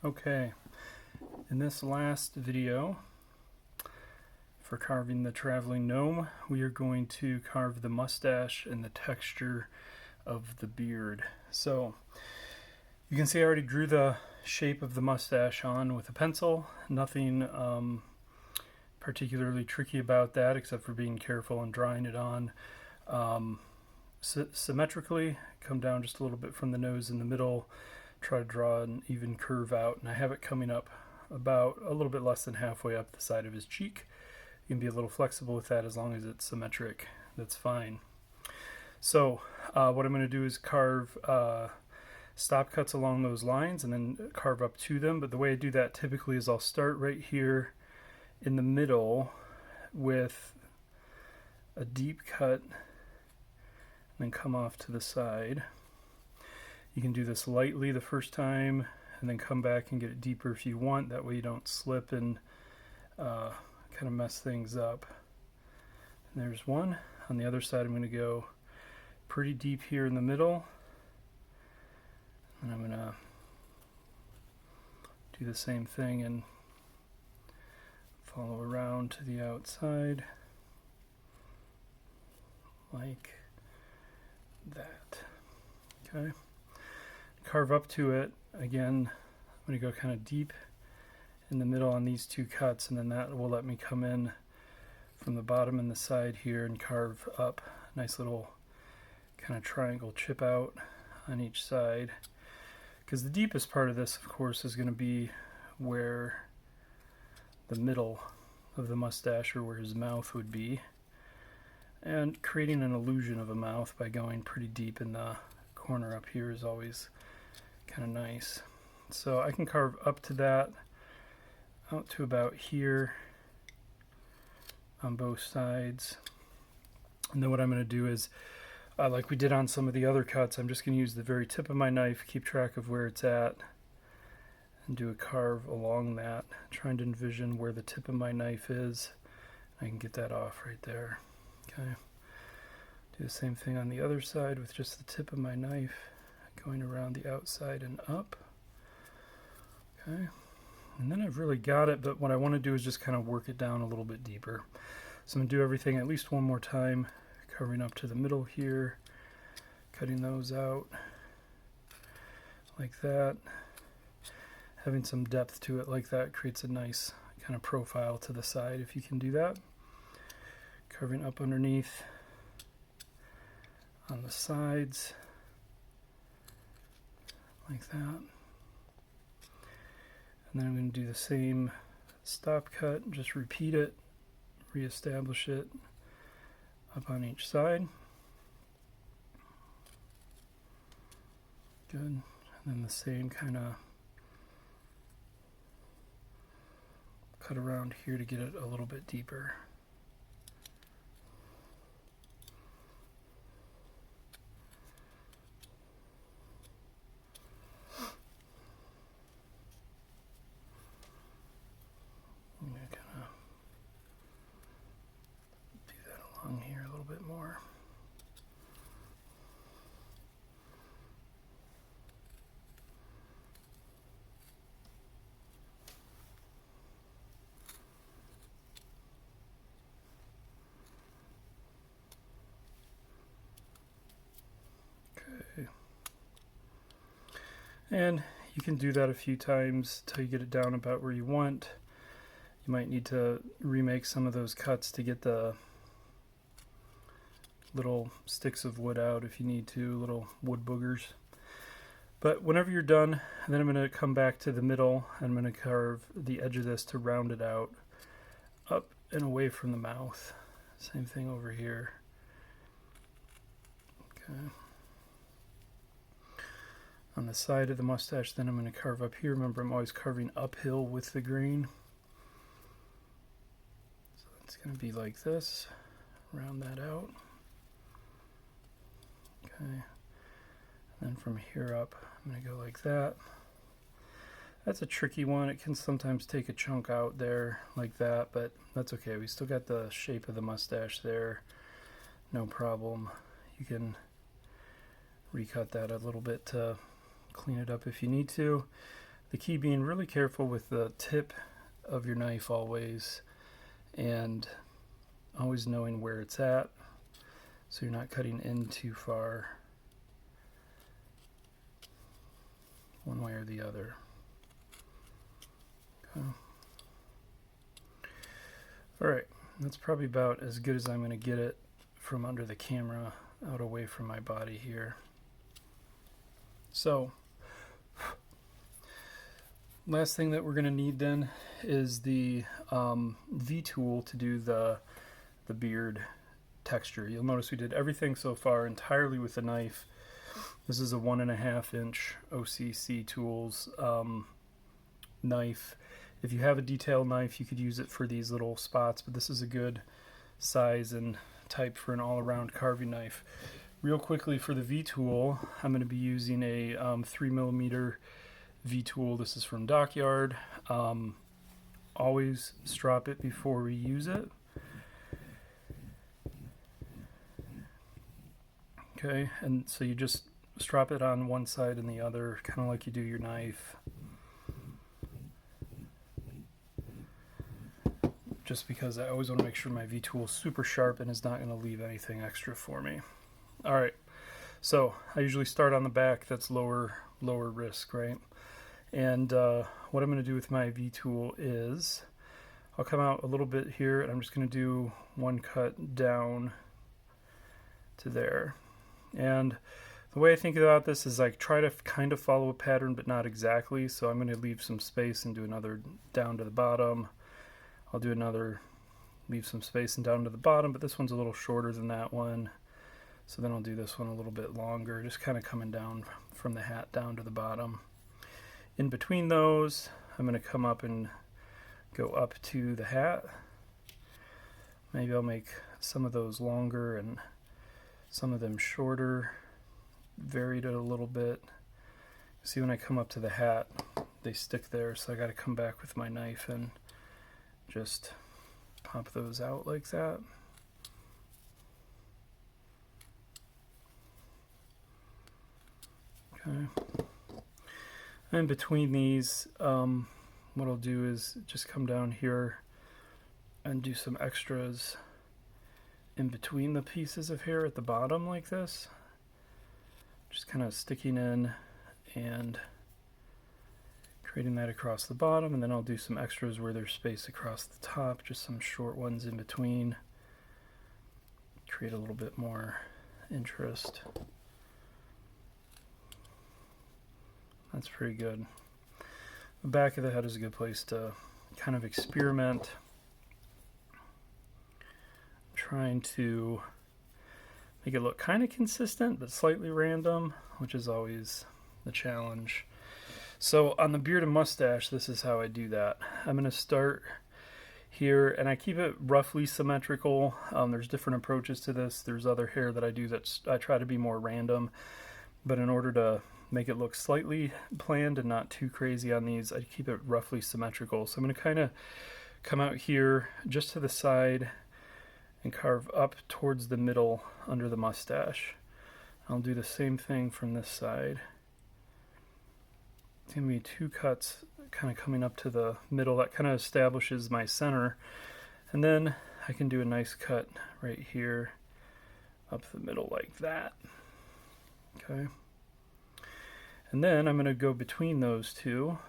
Okay, in this last video for carving the traveling gnome, we are going to carve the mustache and the texture of the beard. So you can see I already drew the shape of the mustache on with a pencil. Nothing particularly tricky about that except for being careful and drawing it on symmetrically. Come down just a little bit from the nose in the middle, try to draw an even curve out, and I have it coming up about a little bit less than halfway up the side of his cheek. You can be a little flexible with that as long as it's symmetric. That's fine. So what I'm going to do is carve stop cuts along those lines and then carve up to them. But the way I do that typically is I'll start right here in the middle with a deep cut and then come off to the side. You can do this lightly the first time and then come back and get it deeper if you want. That way you don't slip and kind of mess things up. And there's one. On the other side I'm going to go pretty deep here in the middle. And I'm going to do the same thing and follow around to the outside like that. Okay. Carve up to it. Again, I'm going to go kind of deep in the middle on these two cuts, and then that will let me come in from the bottom and the side here and carve up a nice little kind of triangle chip out on each side. Because the deepest part of this, of course, is going to be where the middle of the mustache or where his mouth would be, and creating an illusion of a mouth by going pretty deep in the corner up here is always kind of nice. So I can carve up to that, out to about here on both sides. And then what I'm going to do is, like we did on some of the other cuts, I'm just going to use the very tip of my knife, keep track of where it's at, and do a carve along that, trying to envision where the tip of my knife is. I can get that off right there. Okay. Do the same thing on the other side with just the tip of my knife going around the outside and up. Okay. And then I've really got it, but what I want to do is just kind of work it down a little bit deeper. So I'm going to do everything at least one more time, covering up to the middle here, cutting those out like that. Having some depth to it like that creates a nice kind of profile to the side if you can do that. Carving up underneath on the sides like that. And then I'm going to do the same stop cut, just repeat it, reestablish it up on each side. Good. And then the same kind of cut around here to get it a little bit deeper. I'm going to kind of do that along here a little bit more. Okay. And you can do that a few times till you get it down about where you want. You might need to remake some of those cuts to get the little sticks of wood out if you need to, little wood boogers. But whenever you're done, then I'm going to come back to the middle. I'm going to carve the edge of this to round it out up and away from the mouth. Same thing over here. Okay. On the side of the mustache, then I'm going to carve up here. Remember, I'm always carving uphill with the grain. So it's going to be like this. Round that out. Okay. And then from here up, I'm going to go like that. That's a tricky one. It can sometimes take a chunk out there like that, but that's okay. We still got the shape of the mustache there. No problem. You can recut that a little bit to clean it up if you need to. The key being really careful with the tip of your knife always, and always knowing where it's at so you're not cutting in too far one way or the other. Okay. Alright, that's probably about as good as I'm going to get it from under the camera out away from my body here. So, last thing that we're going to need then is the V-tool to do the beard texture. You'll notice we did everything so far entirely with the knife. This is a 1.5 inch OCC Tools knife. If you have a detail knife, you could use it for these little spots, but this is a good size and type for an all-around carving knife. Real quickly for the V-tool, I'm going to be using a 3mm V-tool. This is from Dockyard. Always strop it before we use it. Okay, and so you just strop it on one side and the other, kind of like you do your knife. Just because I always want to make sure my V-tool is super sharp and is not going to leave anything extra for me. Alright, so I usually start on the back. That's lower risk, right? And what I'm going to do with my V-tool is I'll come out a little bit here, and I'm just going to do one cut down to there. And the way I think about this is like try to kind of follow a pattern, but not exactly. So I'm going to leave some space and do another down to the bottom. I'll do another, leave some space and down to the bottom, but this one's a little shorter than that one. So then I'll do this one a little bit longer, just kind of coming down from the hat down to the bottom. In between those, I'm going to come up and go up to the hat. Maybe I'll make some of those longer and some of them shorter, varied it a little bit. See, when I come up to the hat, they stick there, so I got to come back with my knife and just pop those out like that. Okay. And between these, what I'll do is just come down here and do some extras in between the pieces of hair at the bottom like this. Just kind of sticking in and creating that across the bottom, and then I'll do some extras where there's space across the top, just some short ones in between. Create a little bit more interest. That's pretty good. The back of the head is a good place to kind of experiment. I'm trying to make it look kind of consistent, but slightly random, which is always the challenge. So on the beard and mustache, this is how I do that. I'm going to start here, and I keep it roughly symmetrical. There's different approaches to this. There's other hair that I do that I try to be more random, but in order to make it look slightly planned and not too crazy on these, I keep it roughly symmetrical. So I'm going to kind of come out here just to the side and carve up towards the middle under the mustache. I'll do the same thing from this side. It's going to be 2 cuts kind of coming up to the middle. That kind of establishes my center. And then I can do a nice cut right here up the middle like that. Okay. And then I'm going to go between those two.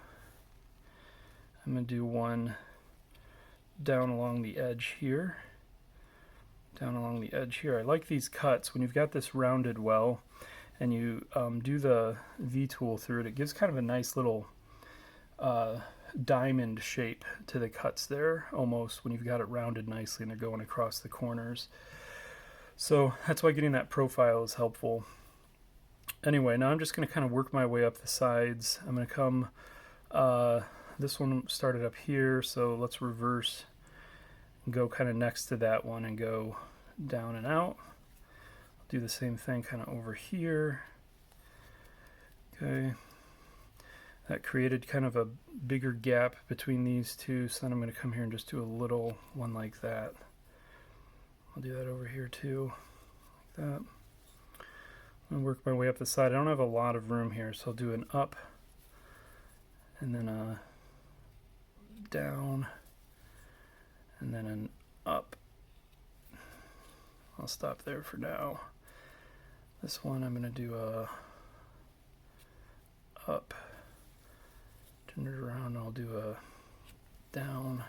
I'm going to do one down along the edge here. Down along the edge here. I like these cuts. When you've got this rounded well and you do the V-tool through it, it gives kind of a nice little diamond shape to the cuts there, almost, when you've got it rounded nicely and they're going across the corners. So that's why getting that profile is helpful. Anyway, now I'm just going to kind of work my way up the sides. I'm going to come, this one started up here, so let's reverse and go kind of next to that one and go down and out. Do the same thing kind of over here. Okay. That created kind of a bigger gap between these two, so then I'm going to come here and just do a little one like that. I'll do that over here too, like that. I'm going to work my way up the side. I don't have a lot of room here, so I'll do an up and then a down, and then an up. I'll stop there for now. This one I'm going to do a up, turn it around, I'll do a down,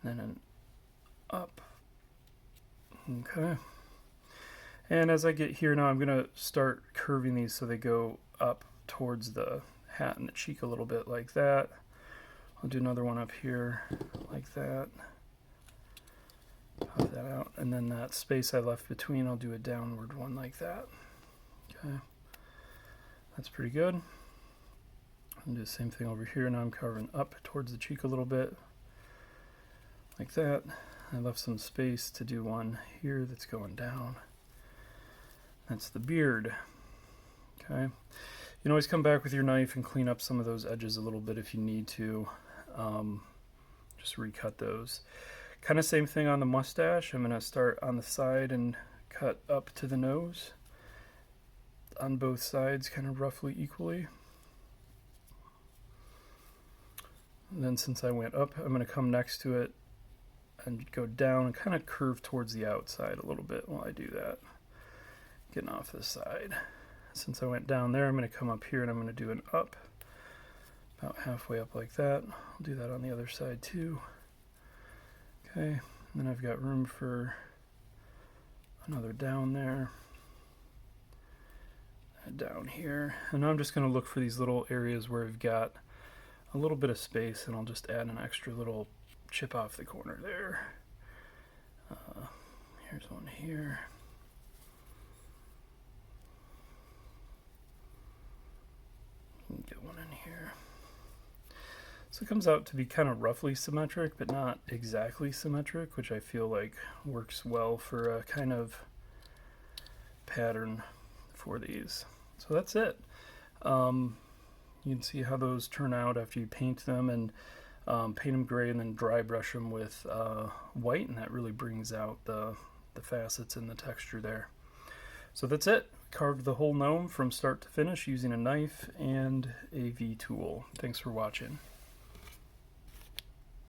and then an up. Okay. And as I get here now, I'm going to start curving these so they go up towards the hat and the cheek a little bit like that. I'll do another one up here like that. Pop that out. And then that space I left between, I'll do a downward one like that. Okay. That's pretty good. I'll do the same thing over here. Now I'm carving up towards the cheek a little bit like that. I left some space to do one here that's going down. That's the beard. Okay. You can always come back with your knife and clean up some of those edges a little bit if you need to. Just recut those. Kind of same thing on the mustache. I'm going to start on the side and cut up to the nose on both sides, kind of roughly equally. And then since I went up, I'm going to come next to it and go down and kind of curve towards the outside a little bit while I do that. Getting off the side. Since I went down there, I'm going to come up here and I'm going to do an up. About halfway up like that. I'll do that on the other side too. Okay, and then I've got room for another down there. Down here. And now I'm just going to look for these little areas where I've got a little bit of space, and I'll just add an extra little chip off the corner there. Here's one here. Get one in here. So it comes out to be kind of roughly symmetric, but not exactly symmetric, which I feel like works well for a kind of pattern for these. So that's it. You can see how those turn out after you paint them, and paint them gray and then dry brush them with white, and that really brings out the facets and the texture there. So that's it. Carved the whole gnome from start to finish using a knife and a V tool. Thanks for watching.